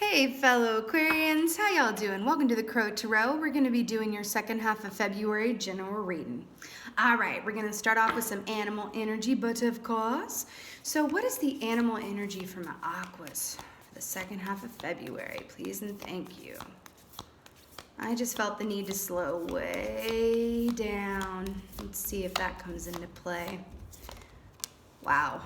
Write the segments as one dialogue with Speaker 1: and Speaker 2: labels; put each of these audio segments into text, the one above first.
Speaker 1: Hey fellow Aquarians, how y'all doing? Welcome to the Crow Tarot. We're going to be doing your second half of February general reading. All right, we're going to start off with some animal energy, but of course. So what is the animal energy from the Aquas for the second half of February? Please and thank you. I just felt the need to slow way down. Let's see if that comes into play. Wow.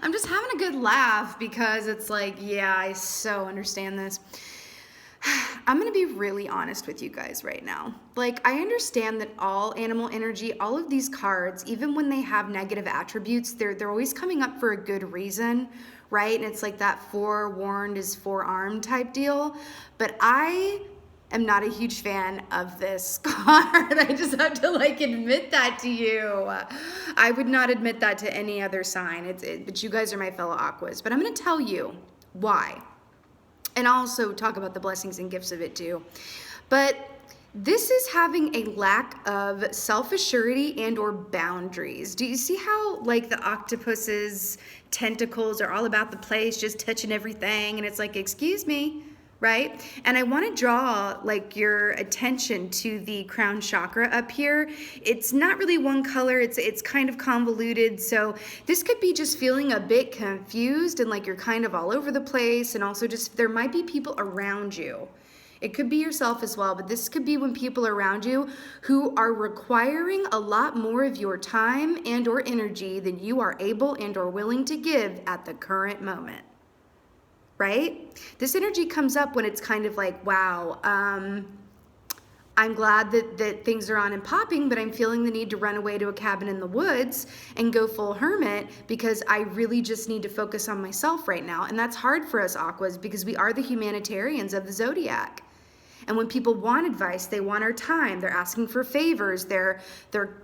Speaker 1: I'm just having a good laugh because it's like, yeah, I so understand this. I'm going to be really honest with you guys right now. Like, I understand that all animal energy, all of these cards, even when they have negative attributes, they're always coming up for a good reason, right? And it's like that forewarned is forearmed type deal. But I am not a huge fan of this card. I just have to admit that to you. I would not admit that to any other sign. But you guys are my fellow Aquas. But I'm going to tell you why. And I'll also talk about the blessings and gifts of it too. But this is having a lack of self-assurity and or boundaries. Do you see how the octopus's tentacles are all about the place, just touching everything, and it's like, excuse me, right? And I want to draw your attention to the crown chakra up here. It's not really one color, it's kind of convoluted, so this could be just feeling a bit confused and you're kind of all over the place, and also just there might be people around you. It could be yourself as well, but this could be when people around you who are requiring a lot more of your time and or energy than you are able and or willing to give at the current moment. Right? This energy comes up when it's kind of like, wow, I'm glad that things are on and popping, but I'm feeling the need to run away to a cabin in the woods and go full hermit because I really just need to focus on myself right now. And that's hard for us Aquas because we are the humanitarians of the zodiac. And when people want advice, they want our time. They're asking for favors. They're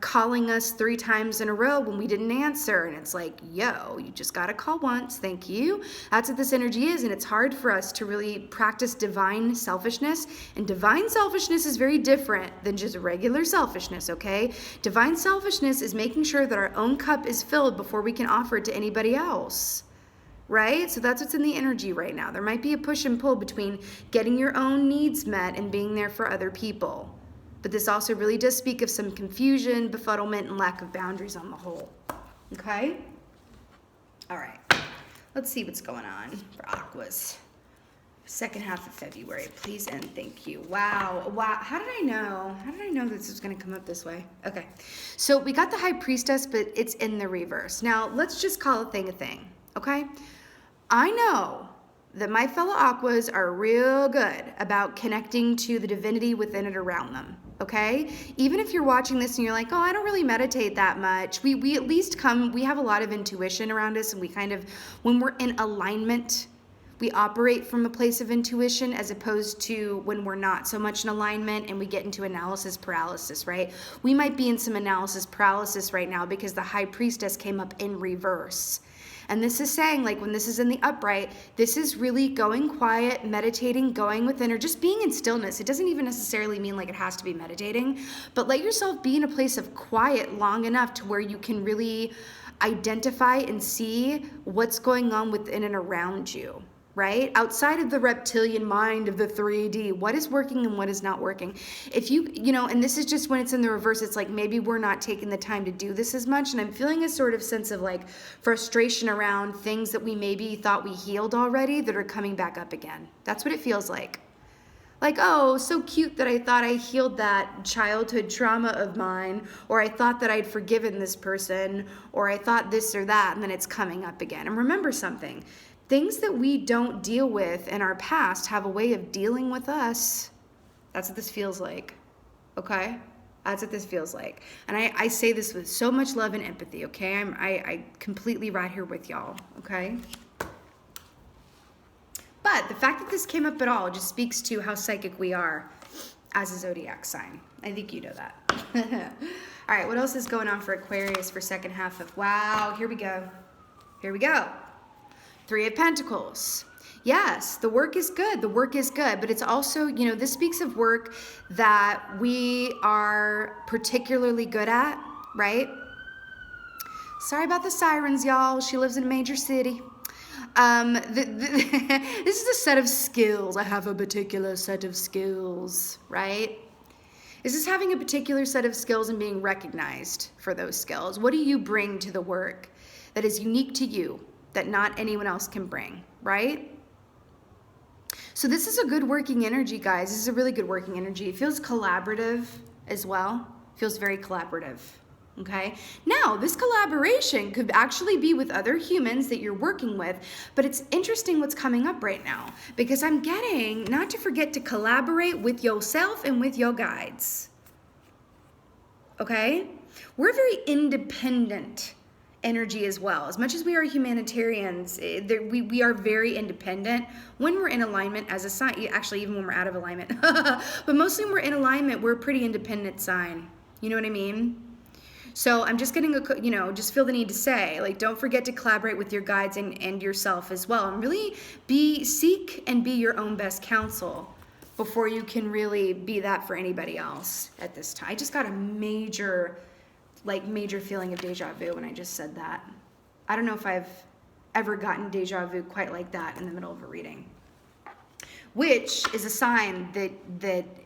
Speaker 1: calling us 3 times in a row when we didn't answer. And it's like, yo, you just got to call once. Thank you. That's what this energy is. And it's hard for us to really practice divine selfishness. And divine selfishness is very different than just regular selfishness, okay? Divine selfishness is making sure that our own cup is filled before we can offer it to anybody else. Right? So that's what's in the energy right now. There might be a push and pull between getting your own needs met and being there for other people. But this also really does speak of some confusion, befuddlement, and lack of boundaries on the whole. Okay? All right. Let's see what's going on for Aquas. Second half of February, please and thank you. Wow. How did I know? How did I know this was going to come up this way? Okay. So we got the High Priestess, but it's in the reverse. Now, let's just call a thing, okay? I know that my fellow Aquas are real good about connecting to the divinity within and around them, okay? Even if you're watching this and you're like, oh, I don't really meditate that much, we at least we have a lot of intuition around us, and we kind of, when we're in alignment, we operate from a place of intuition as opposed to when we're not so much in alignment and we get into analysis paralysis, right? We might be in some analysis paralysis right now because the High Priestess came up in reverse. And this is saying, when this is in the upright, this is really going quiet, meditating, going within, or just being in stillness. It doesn't even necessarily mean it has to be meditating, but let yourself be in a place of quiet long enough to where you can really identify and see what's going on within and around you. Right? Outside of the reptilian mind of the 3D, what is working and what is not working? If and this is just when it's in the reverse, it's like maybe we're not taking the time to do this as much, and I'm feeling a sort of sense of frustration around things that we maybe thought we healed already that are coming back up again. That's what it feels like. Oh, so cute that I thought I healed that childhood trauma of mine, or I thought that I'd forgiven this person, or I thought this or that, and then it's coming up again. And remember something. Things that we don't deal with in our past have a way of dealing with us. That's what this feels like, okay? That's what this feels like. And I say this with so much love and empathy, okay? I completely right here with y'all, okay? But the fact that this came up at all just speaks to how psychic we are as a zodiac sign. I think you know that. All right, what else is going on for Aquarius for second half of, wow, here we go. Here we go. 3 of Pentacles. Yes, the work is good. The work is good. But it's also, this speaks of work that we are particularly good at, right? Sorry about the sirens, y'all. She lives in a major city. This is a set of skills. I have a particular set of skills, right? This is having a particular set of skills and being recognized for those skills. What do you bring to the work that is unique to you, that not anyone else can bring, right? So this is a good working energy, guys. This is a really good working energy. It feels collaborative as well. It feels very collaborative. Okay, now this collaboration could actually be with other humans that you're working with, but it's interesting what's coming up right now because I'm getting not to forget to collaborate with yourself and with your guides. Okay, we're very independent energy as well. As much as we are humanitarians, we are very independent when we're in alignment as a sign. Actually, even when we're out of alignment, but mostly when we're in alignment, we're a pretty independent sign. You know what I mean? So I'm just getting just feel the need to say, like, don't forget to collaborate with your guides and yourself as well. And really seek and be your own best counsel before you can really be that for anybody else at this time. I just got a major feeling of deja vu when I just said that. I don't know if I've ever gotten deja vu quite like that in the middle of a reading. Which is a sign that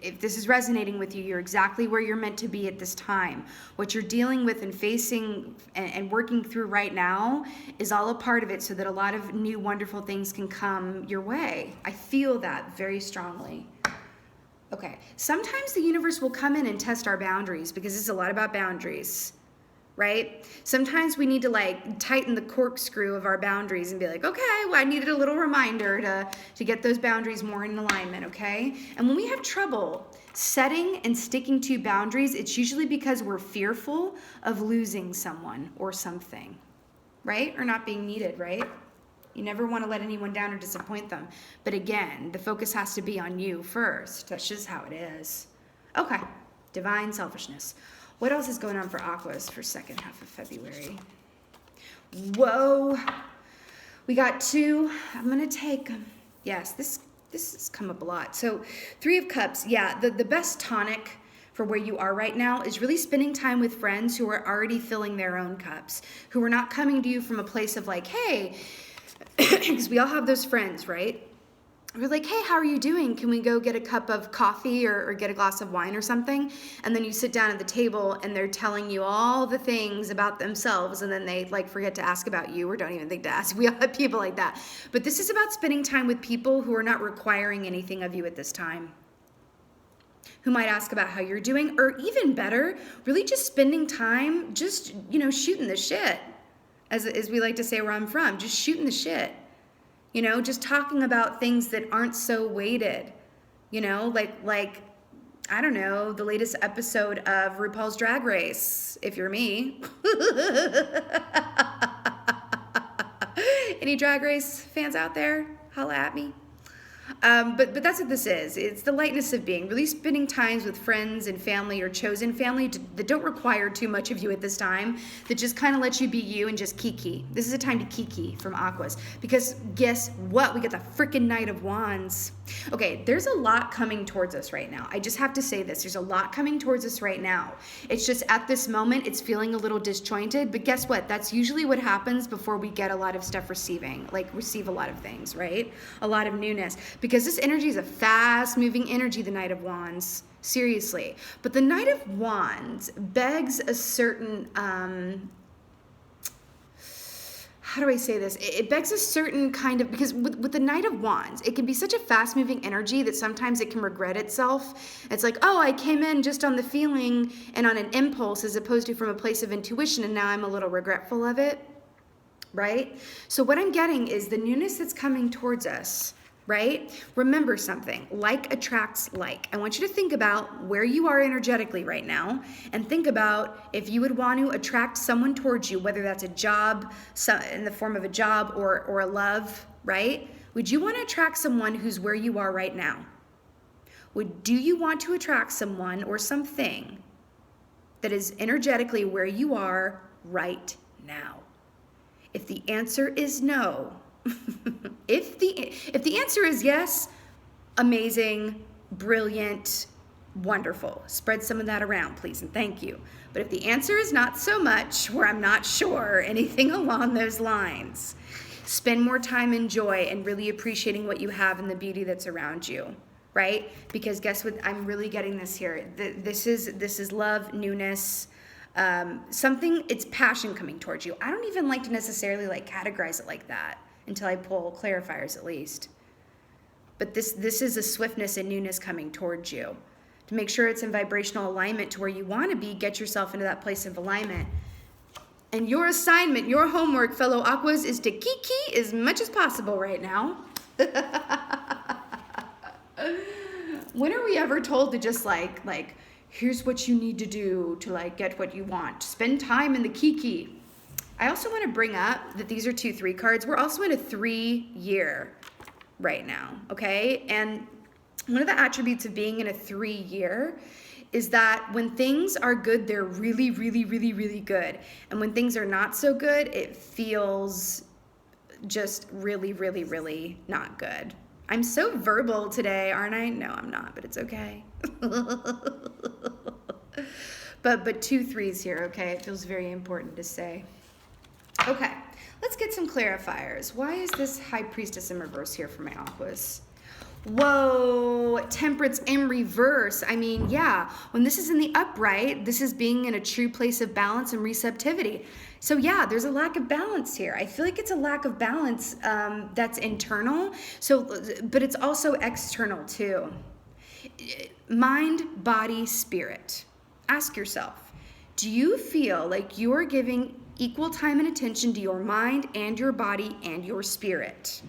Speaker 1: if this is resonating with you, you're exactly where you're meant to be at this time. What you're dealing with and facing and working through right now is all a part of it so that a lot of new wonderful things can come your way. I feel that very strongly. Okay, sometimes the universe will come in and test our boundaries because it's a lot about boundaries. Right? Sometimes we need to tighten the corkscrew of our boundaries and be like, okay, well, I needed a little reminder to get those boundaries more in alignment, okay? And when we have trouble setting and sticking to boundaries, it's usually because we're fearful of losing someone or something, right? Or not being needed, right? You never want to let anyone down or disappoint them. But again, the focus has to be on you first. That's just how it is. Okay, divine selfishness. What else is going on for Aquas for second half of February? Whoa. We got two. I'm going to take, yes, this has come up a lot. So 3 of Cups. Yeah, the best tonic for where you are right now is really spending time with friends who are already filling their own cups, who are not coming to you from a place of like, hey, because we all have those friends, right? We're like, hey, how are you doing? Can we go get a cup of coffee or get a glass of wine or something? And then you sit down at the table and they're telling you all the things about themselves and then they forget to ask about you or don't even think to ask. We all have people like that. But this is about spending time with people who are not requiring anything of you at this time, who might ask about how you're doing, or even better, really just spending time just, shooting the shit, as we like to say where I'm from, just shooting the shit. Just talking about things that aren't so weighted, like, I don't know, the latest episode of RuPaul's Drag Race, if you're me. Any Drag Race fans out there? Holla at me. But that's what this is. It's the lightness of being, really spending times with friends and family or chosen family that don't require too much of you at this time, that just kind of let you be you and just kiki. This is a time to kiki from Aquas. Because guess what? We got the freaking Knight of Wands. Okay, there's a lot coming towards us right now. I just have to say this. There's a lot coming towards us right now. It's just at this moment, it's feeling a little disjointed. But guess what? That's usually what happens before we get a lot of stuff receive a lot of things, right? A lot of newness. Because this energy is a fast-moving energy, the Knight of Wands. Seriously. But the Knight of Wands begs a certain, how do I say this? It begs a certain kind of, because with the Knight of Wands, it can be such a fast-moving energy that sometimes it can regret itself. It's like, oh, I came in just on the feeling and on an impulse as opposed to from a place of intuition, and now I'm a little regretful of it, right? So what I'm getting is the newness that's coming towards us, right? Remember something, like attracts like. I want you to think about where you are energetically right now and think about if you would want to attract someone towards you, whether that's a job, in the form of a job or a love, right? Would you want to attract someone who's where you are right now? Do you want to attract someone or something that is energetically where you are right now? If the answer is no, if the answer is yes, amazing, brilliant, wonderful. Spread some of that around, please, and thank you. But if the answer is not so much, where I'm not sure, anything along those lines, Spend more time in joy and really appreciating what you have and the beauty that's around you, right? Because guess what? I'm really getting this here. This is love, newness, something, it's passion coming towards you. I don't even like to necessarily like categorize it like that until I pull clarifiers at least. But this is a swiftness and newness coming towards you. To make sure it's in vibrational alignment to where you want to be, get yourself into that place of alignment. And your assignment, your homework, fellow Aquas, is to kiki as much as possible right now. When are we ever told to just like, here's what you need to do to like get what you want? Spend time in the kiki. I also want to bring up that these are 2-3 cards. We're also in a 3-year right now, okay? And one of the attributes of being in a 3-year is that when things are good, they're really, really, really, really good. And when things are not so good, it feels just really, really, really not good. I'm so verbal today, aren't I? No, I'm not, but it's okay. But 2 3s here, okay? It feels very important to say. Okay, let's get some clarifiers. Why is this High Priestess in reverse here for my Aquas? Whoa, Temperance in reverse. I mean, yeah, when this is in the upright, this is being in a true place of balance and receptivity. So yeah, there's a lack of balance here. I feel like it's a lack of balance that's internal. So, but it's also external too. Mind, body, spirit. Ask yourself, do you feel like you're giving equal time and attention to your mind and your body and your spirit?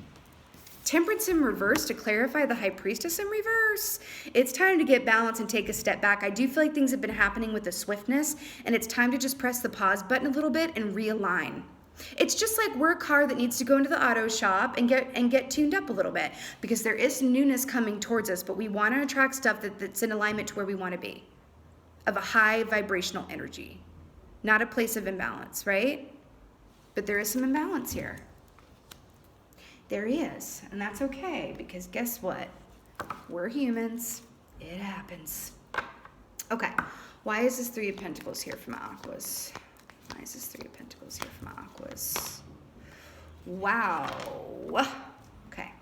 Speaker 1: Temperance in reverse, to clarify the High Priestess in reverse. It's time to get balance and take a step back. I do feel like things have been happening with the swiftness, and it's time to just press the pause button a little bit and realign. It's just like we're a car that needs to go into the auto shop and get tuned up a little bit, because there is newness coming towards us, but we want to attract stuff that's in alignment to where we want to be, of a high vibrational energy, not a place of imbalance, right? But there is some imbalance here. There he is, and that's okay, because guess what? We're humans. It happens. Okay, why is this 3 of Pentacles here for my Aquas? Why is this 3 of Pentacles here for my Aquas? Wow. Okay,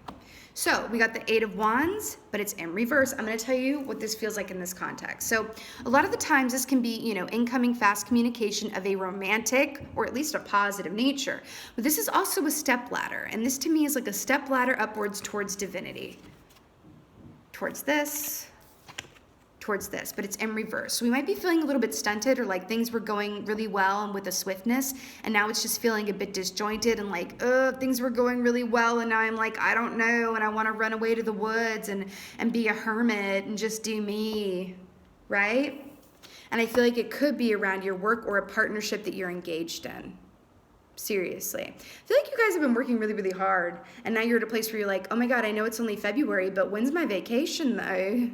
Speaker 1: so we got the 8 of Wands, but it's in reverse. I'm going to tell you what this feels like in this context. So a lot of the times this can be, incoming fast communication of a romantic or at least a positive nature. But this is also a step ladder. And this to me is like a step ladder upwards towards divinity. Towards this, but it's in reverse. So we might be feeling a little bit stunted, or like things were going really well and with a swiftness, and now it's just feeling a bit disjointed and like, things were going really well, and now I'm like, I don't know, and I want to run away to the woods and be a hermit and just do me, right? And I feel like it could be around your work or a partnership that you're engaged in. Seriously. I feel like you guys have been working really, really hard, and now you're at a place where you're like, oh my God, I know it's only February, but when's my vacation though?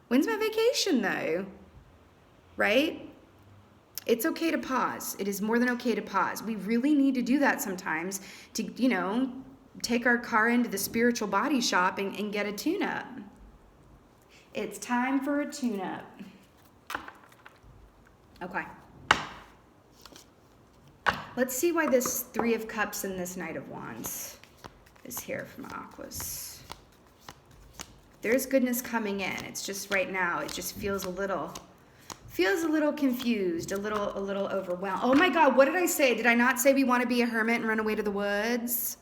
Speaker 1: When's my vacation though? Right? It's okay to pause. It is more than okay to pause. We really need to do that sometimes to, take our car into the spiritual body shop and get a tune-up. It's time for a tune-up. Okay. Let's see why this 3 of Cups and this Knight of Wands is here for my Aquas. There's goodness coming in. It's just right now, it just feels a little confused, a little overwhelmed. Oh my God, what did I say? Did I not say we want to be a hermit and run away to the woods?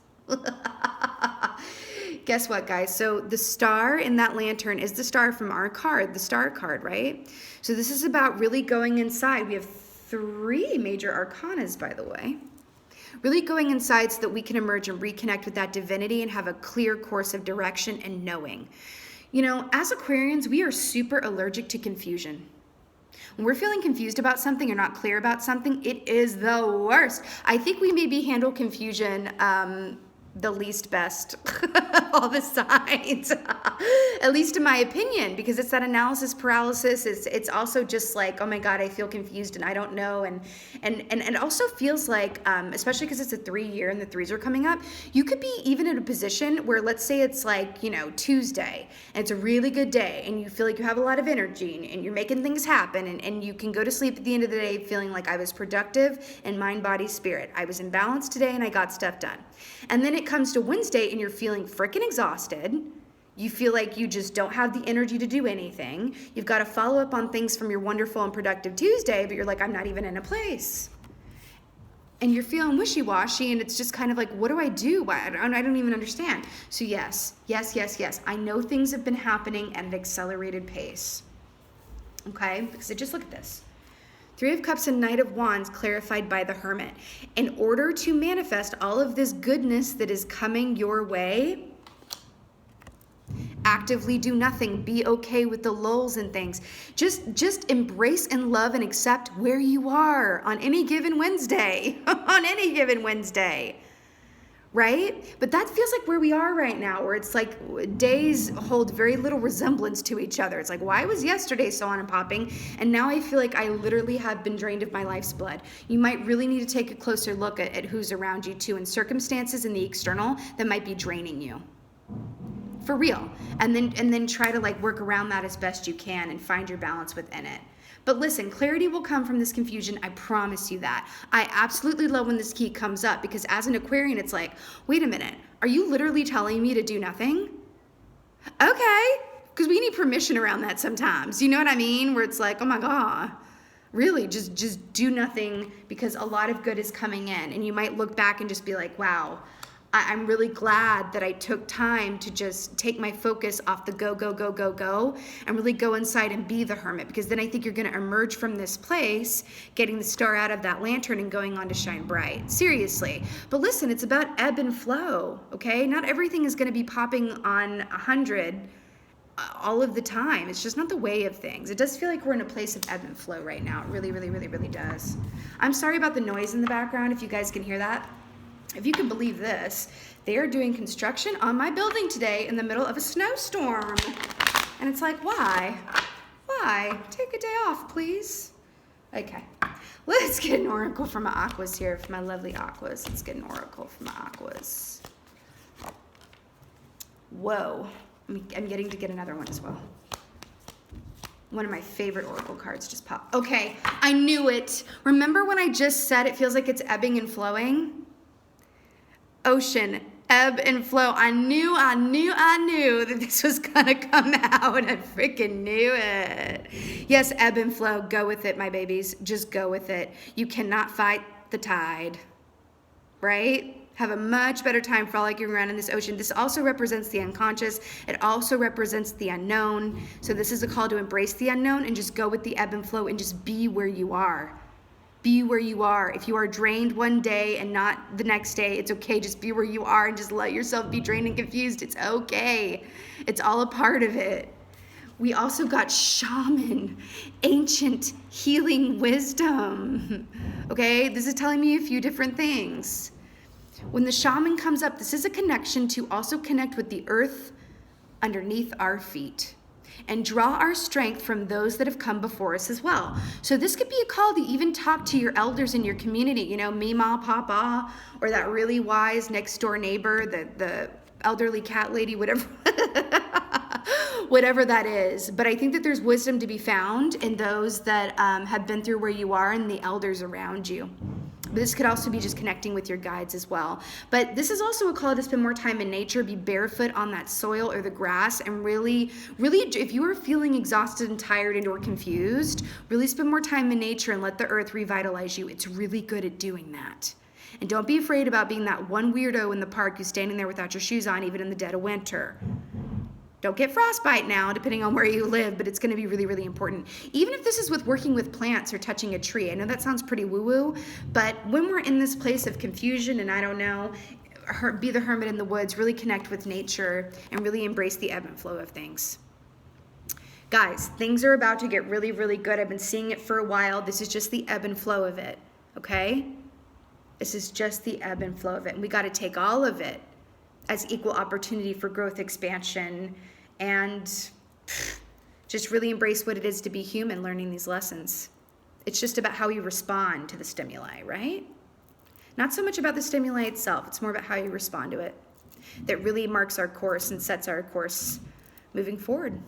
Speaker 1: Guess what, guys? So the star in that lantern is the star from our card, the star card, right? So this is about really going inside. We have 3 major arcanas, by the way. Really going inside so that we can emerge and reconnect with that divinity and have a clear course of direction and knowing. As Aquarians, we are super allergic to confusion. When we're feeling confused about something or not clear about something, it is the worst. I think we maybe handle confusion the least best all the signs, at least in my opinion, because it's that analysis paralysis. It's also just like, oh my God, I feel confused and I don't know. And it also feels like, especially because it's a 3-year and the 3s are coming up, you could be even in a position where, let's say it's like, Tuesday, and it's a really good day and you feel like you have a lot of energy and you're making things happen, and you can go to sleep at the end of the day feeling like I was productive in mind, body, spirit. I was in balance today and I got stuff done. And then it comes to Wednesday and you're feeling freaking exhausted, you feel like you just don't have the energy to do anything, you've got to follow up on things from your wonderful and productive Tuesday, but you're like, I'm not even in a place. And you're feeling wishy-washy, and it's just kind of like, what do I do? I don't even understand. So yes. I know things have been happening at an accelerated pace. Okay? Because just look at this. Three of Cups and Knight of Wands clarified by the Hermit. In order to manifest all of this goodness that is coming your way, actively do nothing. Be okay with the lulls and things. Just embrace and love and accept where you are on any given Wednesday. On any given Wednesday. Right? But that feels like where we are right now, where it's like days hold very little resemblance to each other. It's like, why was yesterday so on and popping? And now I feel like I literally have been drained of my life's blood. You might really need to take a closer look at who's around you too, and circumstances in the external that might be draining you. For real. And then try to like work around that as best you can and find your balance within it. But listen, clarity will come from this confusion. I promise you that. I absolutely love when this key comes up, because as an Aquarian, it's like, wait a minute, are you literally telling me to do nothing? Okay. Because we need permission around that sometimes. You know what I mean? Where it's like, oh my God, really, just do nothing, because a lot of good is coming in. And you might look back and just be like, wow, I'm really glad that I took time to just take my focus off the go, and really go inside and be the hermit, because then I think you're going to emerge from this place, getting the star out of that lantern and going on to shine bright. Seriously. But listen, it's about ebb and flow, okay? Not everything is going to be popping on 100 all of the time. It's just not the way of things. It does feel like we're in a place of ebb and flow right now. It really does. I'm sorry about the noise in the background, if you guys can hear that. If you can believe this, they are doing construction on my building today in the middle of a snowstorm. And it's like, why? Why? Take a day off, please. Okay, let's get an oracle from my aquas here, for my lovely aquas. Let's get an oracle from my aquas. Whoa, I'm getting to get another one as well. One of my favorite oracle cards just popped. Okay, I knew it. Remember when I just said it feels like it's ebbing and flowing? Ocean, ebb and flow. I knew that this was gonna come out. I freaking knew it. Yes, ebb and flow. Go with it, my babies. Just go with it. You cannot fight the tide, right? Have a much better time frolicking around in this ocean. This also represents the unconscious. It also represents the unknown. So this is a call to embrace the unknown and just go with the ebb and flow and just be where you are. Be where you are. If you are drained one day and not the next day, it's okay. Just be where you are and just let yourself be drained and confused. It's okay. It's all a part of it. We also got shaman, ancient healing wisdom. Okay, this is telling me a few different things. When the shaman comes up, this is a connection to also connect with the earth underneath our feet, and draw our strength from those that have come before us as well. So this could be a call to even talk to your elders in your community, you know, Mima, Papa, or that really wise next door neighbor, the elderly cat lady, whatever, whatever that is. But I think that there's wisdom to be found in those that have been through where you are and the elders around you. But this could also be just connecting with your guides as well. But this is also a call to spend more time in nature, be barefoot on that soil or the grass, and really, if you are feeling exhausted and tired and or confused, really spend more time in nature and let the earth revitalize you. It's really good at doing that. And don't be afraid about being that one weirdo in the park who's standing there without your shoes on, even in the dead of winter. Don't get frostbite now, depending on where you live, but it's going to be really important. Even if this is with working with plants or touching a tree. I know that sounds pretty woo-woo, but when we're in this place of confusion and I don't know, be the hermit in the woods, really connect with nature and really embrace the ebb and flow of things. Guys, things are about to get really good. I've been seeing it for a while. This is just the ebb and flow of it, okay? This is just the ebb and flow of it, and we got to take all of it as equal opportunity for growth, expansion, and just really embrace what it is to be human learning these lessons. It's just about how you respond to the stimuli, right? Not so much about the stimuli itself. It's more about how you respond to it that really marks our course and sets our course moving forward.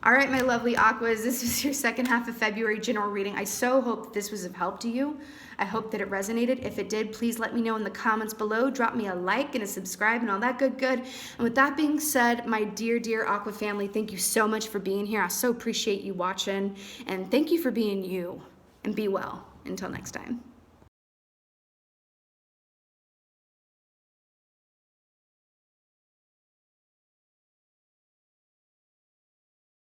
Speaker 1: All right, my lovely Aquas, this was your second half of February general reading. I so hope this was of help to you. I hope that it resonated. If it did, please let me know in the comments below. Drop me a like and a subscribe and all that good. And with that being said, my dear Aqua family, thank you so much for being here. I so appreciate you watching, and thank you for being you, and be well. Until next time.